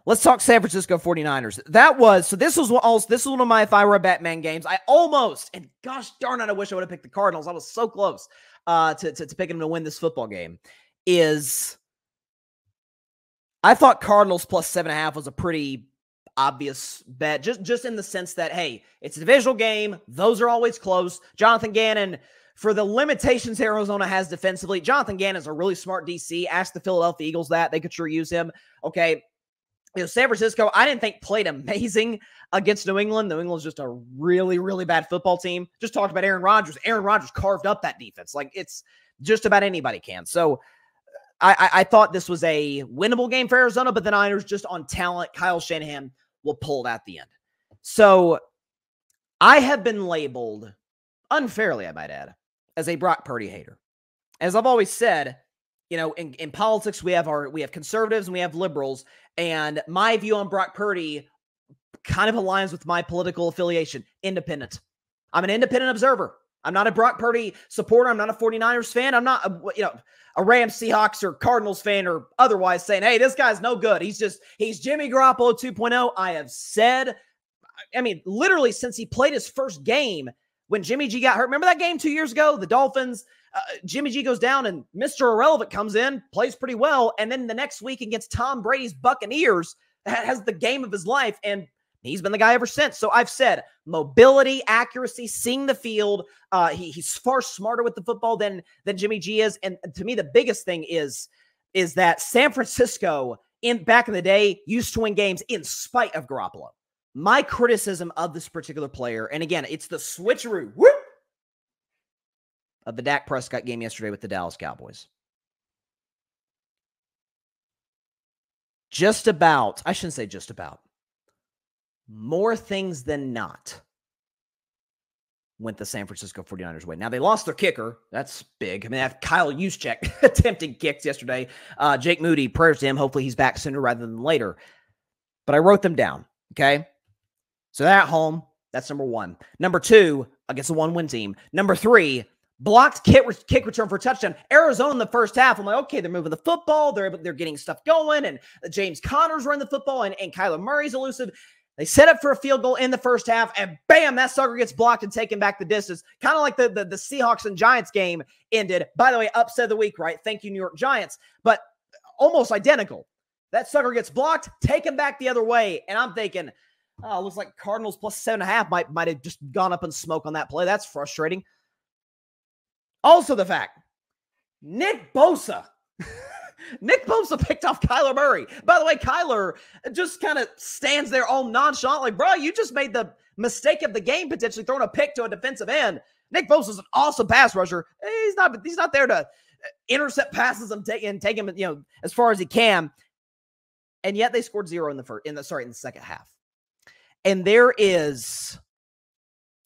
Let's talk San Francisco 49ers. This was one of my if I were a Batman games. I almost, and gosh darn it, I wish I would have picked the Cardinals. I was so close to picking them to win this football game. I thought Cardinals plus 7.5 was a pretty obvious bet, just in the sense that, hey, it's a divisional game. Those are always close. Jonathan Gannon, for the limitations Arizona has defensively, Jonathan Gannon is a really smart DC. Ask the Philadelphia Eagles that. They could sure use him. Okay. San Francisco, I didn't think played amazing against New England. New England's just a really, really bad football team. Just talked about Aaron Rodgers. Aaron Rodgers carved up that defense. Like, it's just about anybody can. So I thought this was a winnable game for Arizona, but the Niners, just on talent, Kyle Shanahan will pull it at the end. So I have been labeled, unfairly I might add, as a Brock Purdy hater. As I've always said, in politics, we have conservatives and we have liberals, and my view on Brock Purdy kind of aligns with my political affiliation, independent. I'm an independent observer. I'm not a Brock Purdy supporter. I'm not a 49ers fan. I'm not a Rams, Seahawks, or Cardinals fan or otherwise saying, hey, this guy's no good. He's Jimmy Garoppolo 2.0. I have said, literally since he played his first game when Jimmy G got hurt. Remember that game 2 years ago? The Dolphins, Jimmy G goes down and Mr. Irrelevant comes in, plays pretty well. And then the next week against Tom Brady's Buccaneers has the game of his life. And he's been the guy ever since. So I've said mobility, accuracy, seeing the field. He's far smarter with the football than Jimmy G is. And to me, the biggest thing is that San Francisco back in the day used to win games in spite of Garoppolo. My criticism of this particular player, and again, it's the switcheroo of the Dak Prescott game yesterday with the Dallas Cowboys. I shouldn't say just about, more things than not went the San Francisco 49ers way. Now, they lost their kicker. That's big. I have Kyle Juszczyk attempting kicks yesterday. Jake Moody, prayers to him. Hopefully he's back sooner rather than later. But I wrote them down, okay? So they're at home. That's number one. Number two, against a one-win team. Number three, blocked kick return for a touchdown. Arizona in the first half, I'm like, okay, they're moving the football. They're getting stuff going, and James Conner's running the football, and Kyler Murray's elusive. They set up for a field goal in the first half, and bam, that sucker gets blocked and taken back the distance. Kind of like the Seahawks and Giants game ended. By the way, upset of the week, right? Thank you, New York Giants. But almost identical. That sucker gets blocked, taken back the other way, and I'm thinking, oh, looks like Cardinals plus 7.5 might have just gone up in smoke on that play. That's frustrating. Also the fact, Nick Bosa picked off Kyler Murray. By the way, Kyler just kind of stands there all nonchalant, like, bro, you just made the mistake of the game, potentially throwing a pick to a defensive end. Nick Bosa's an awesome pass rusher. He's not there to intercept passes and take him, as far as he can. And yet they scored 0 in the second half. And there is,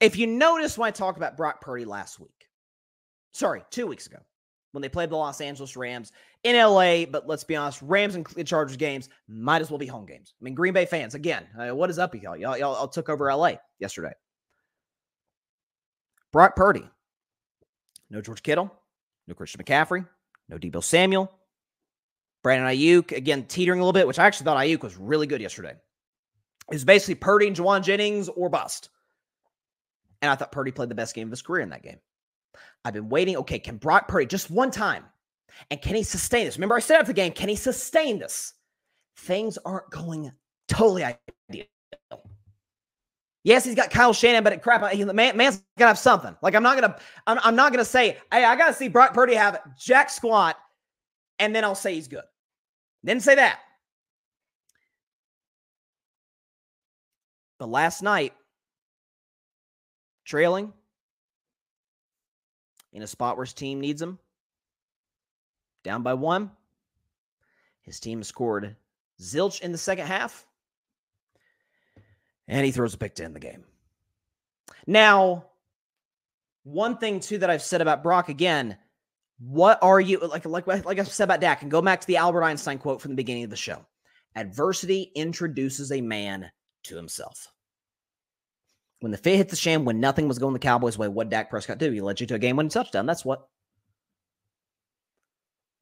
if you notice when I talked about Brock Purdy 2 weeks ago, when they played the Los Angeles Rams in LA, but let's be honest, Rams and Chargers games might as well be home games. Green Bay fans, again, what is up with y'all? Y'all took over LA yesterday. Brock Purdy. No George Kittle. No Christian McCaffrey. No Deebo Samuel. Brandon Ayuk, again, teetering a little bit, which I actually thought Ayuk was really good yesterday. It was basically Purdy and Juwan Jennings or bust. And I thought Purdy played the best game of his career in that game. I've been waiting. Okay, can Brock Purdy just one time, and can he sustain this? Remember, I said after the game, can he sustain this? Things aren't going totally ideal. Yes, he's got Kyle Shanahan, but crap, man's gotta have something. Like, I'm not gonna say, hey, I gotta see Brock Purdy have jack squat, and then I'll say he's good. Didn't say that. But last night, trailing in a spot where his team needs him, down by 1, his team scored zilch in the second half, and he throws a pick to end the game. Now, one thing, too, that I've said about Brock, again, what are you, like I said about Dak, and go back to the Albert Einstein quote from the beginning of the show. Adversity introduces a man to himself. When the fit hit the sham, when nothing was going the Cowboys' way, what did Dak Prescott do? He led you to a game-winning touchdown. That's what.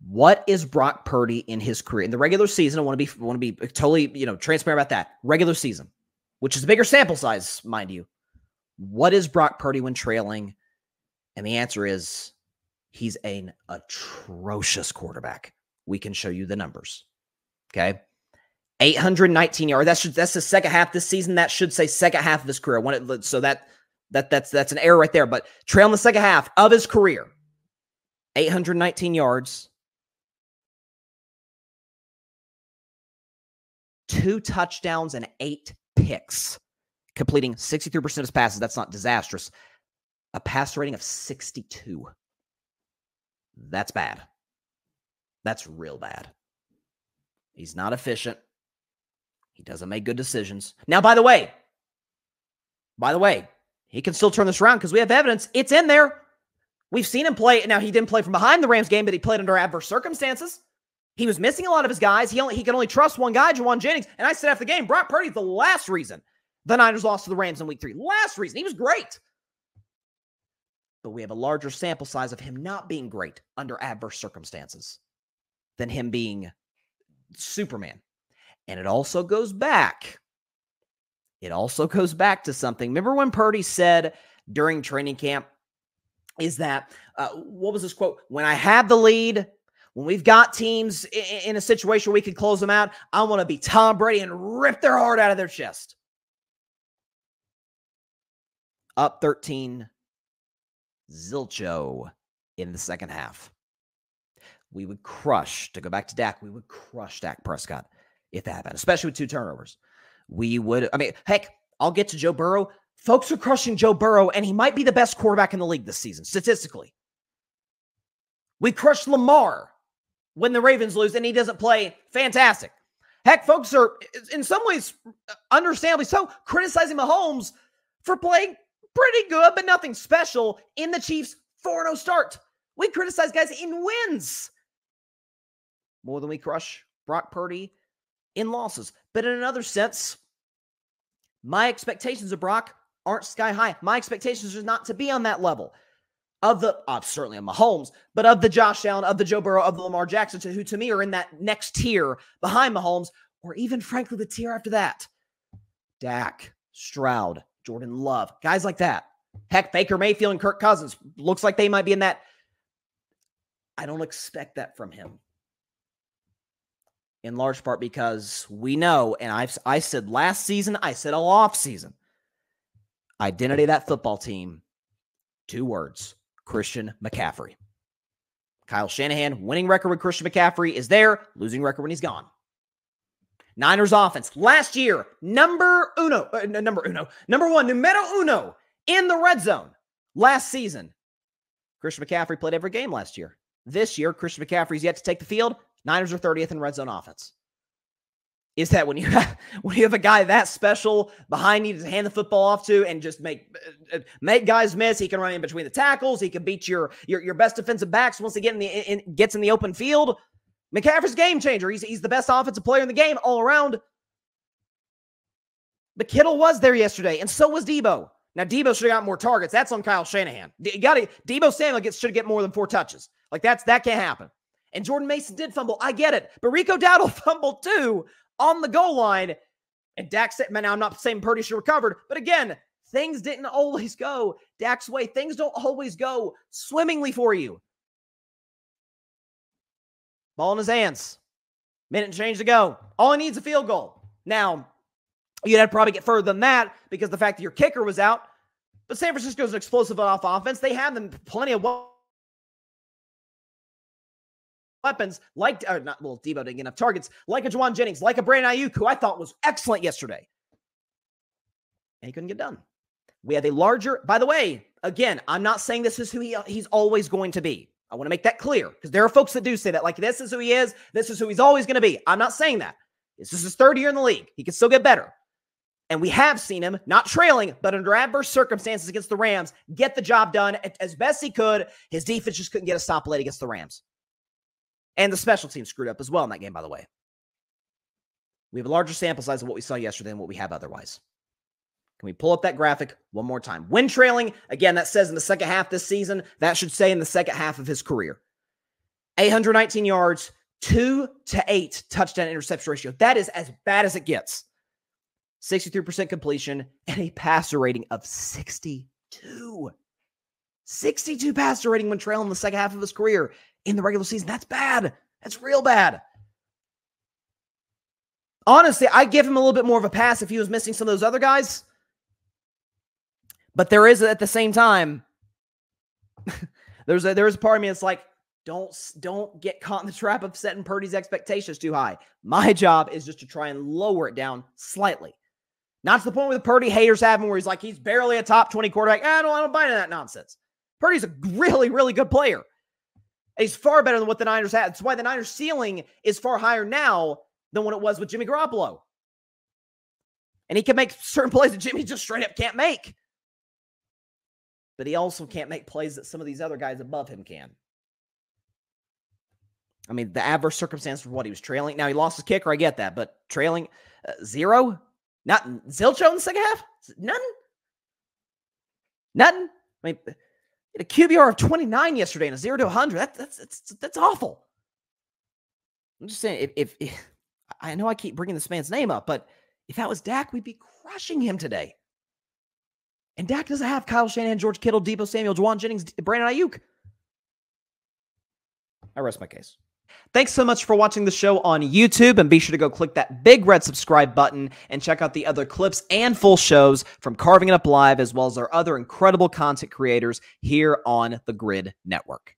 What is Brock Purdy in his career? In the regular season, I want to be totally, transparent about that. Regular season, which is a bigger sample size, mind you. What is Brock Purdy when trailing? And the answer is he's an atrocious quarterback. We can show you the numbers. Okay. 819 yards. That's the second half this season. That should say second half of his career. So that's an error right there. But trailing the second half of his career, 819 yards, 2 touchdowns and 8 picks, completing 63% of his passes. That's not disastrous. A passer rating of 62. That's bad. That's real bad. He's not efficient. He doesn't make good decisions. Now, by the way, he can still turn this around because we have evidence. It's in there. We've seen him play. Now, he didn't play from behind the Rams game, but he played under adverse circumstances. He was missing a lot of his guys. He can only trust one guy, Juwan Jennings. And I said after the game, Brock Purdy's the last reason the Niners lost to the Rams in week 3. Last reason. He was great. But we have a larger sample size of him not being great under adverse circumstances than him being Superman. And it also goes back. To something. Remember when Purdy said during training camp is that, what was this quote? When I have the lead, when we've got teams in a situation where we can close them out, I want to be Tom Brady and rip their heart out of their chest. Up 13, zilcho in the second half. We would crush, to go back to Dak, we would crush Dak Prescott if that happened, especially with 2 turnovers. Heck, I'll get to Joe Burrow. Folks are crushing Joe Burrow, and he might be the best quarterback in the league this season, statistically. We crushed Lamar when the Ravens lose, and he doesn't play fantastic. Heck, folks are, in some ways, understandably so, criticizing Mahomes for playing pretty good, but nothing special in the Chiefs' 4-0 start. We criticize guys in wins more than we crush Brock Purdy in losses. But in another sense, my expectations of Brock aren't sky high. My expectations are not to be on that level of certainly of Mahomes, but of the Josh Allen, of the Joe Burrow, of the Lamar Jackson, who to me are in that next tier behind Mahomes, or even frankly the tier after that. Dak, Stroud, Jordan Love, guys like that. Heck, Baker Mayfield and Kirk Cousins looks like they might be in that. I don't expect that from him. In large part because we know, and I said last season, I said all off season, identity of that football team, 2 words, Christian McCaffrey. Kyle Shanahan, winning record with Christian McCaffrey is there, losing record when he's gone. Niners offense, last year, number uno, numero uno in the red zone. Last season, Christian McCaffrey played every game last year. This year, Christian McCaffrey's yet to take the field. Niners are 30th in red zone offense. Is that when you have a guy that special behind you to hand the football off to and just make guys miss? He can run in between the tackles. He can beat your best defensive backs once he gets in the open field. McCaffrey's game changer. He's the best offensive player in the game all around. But Kittle was there yesterday, and so was Debo. Now, Debo should have got more targets. That's on Kyle Shanahan. Debo Samuel should get more than 4 touches. That can't happen. And Jordan Mason did fumble. I get it. But Rico Dowdle fumbled too on the goal line. And Dak said, man, now I'm not saying Purdy should have recovered. But again, things didn't always go Dak's way. Things don't always go swimmingly for you. Ball in his hands. Minute and change to go. All he needs is a field goal. Now, you'd have to probably get further than that because the fact that your kicker was out. But San Francisco's an explosive off offense. They have them plenty of weapons, Debo didn't get enough targets, like a Juwan Jennings, like a Brandon Ayuk, who I thought was excellent yesterday. And he couldn't get done. We have a larger, by the way, again, I'm not saying this is who he's always going to be. I want to make that clear because there are folks that do say that, like, this is who he is, this is who he's always going to be. I'm not saying that. This is his 3rd year in the league. He can still get better. And we have seen him, not trailing, but under adverse circumstances against the Rams, get the job done as best he could. His defense just couldn't get a stop late against the Rams. And the special team screwed up as well in that game, by the way. We have a larger sample size of what we saw yesterday than what we have otherwise. Can we pull up that graphic one more time? When trailing, again, that says in the second half this season. That should say in the second half of his career. 819 yards, 2-8 touchdown interception ratio. That is as bad as it gets. 63% completion and a passer rating of 62. 62 passer rating when trailing the second half of his career in the regular season. That's bad. That's real bad. Honestly, I'd give him a little bit more of a pass if he was missing some of those other guys. But there is, at the same time, there's a part of me that's like, don't get caught in the trap of setting Purdy's expectations too high. My job is just to try and lower it down slightly. Not to the point where the Purdy haters have him where he's like, he's barely a top 20 quarterback. I don't buy into that nonsense. Purdy's a really, really good player. He's far better than what the Niners had. That's why the Niners ceiling is far higher now than when it was with Jimmy Garoppolo. And he can make certain plays that Jimmy just straight up can't make. But he also can't make plays that some of these other guys above him can. I mean, the adverse circumstance for what he was trailing. Now, he lost his kicker. I get that. But trailing 0? Not zilcho in the second half? Nothing? Nothing? I mean, a QBR of 29 yesterday and a 0 to 100. That's awful. I'm just saying, if I know I keep bringing this man's name up, but if that was Dak, we'd be crushing him today. And Dak doesn't have Kyle Shanahan, George Kittle, Deebo Samuel, Juwan Jennings, Brandon Ayuk. I rest my case. Thanks so much for watching the show on YouTube, and be sure to go click that big red subscribe button and check out the other clips and full shows from Carving It Up Live, as well as our other incredible content creators here on the Grid Network.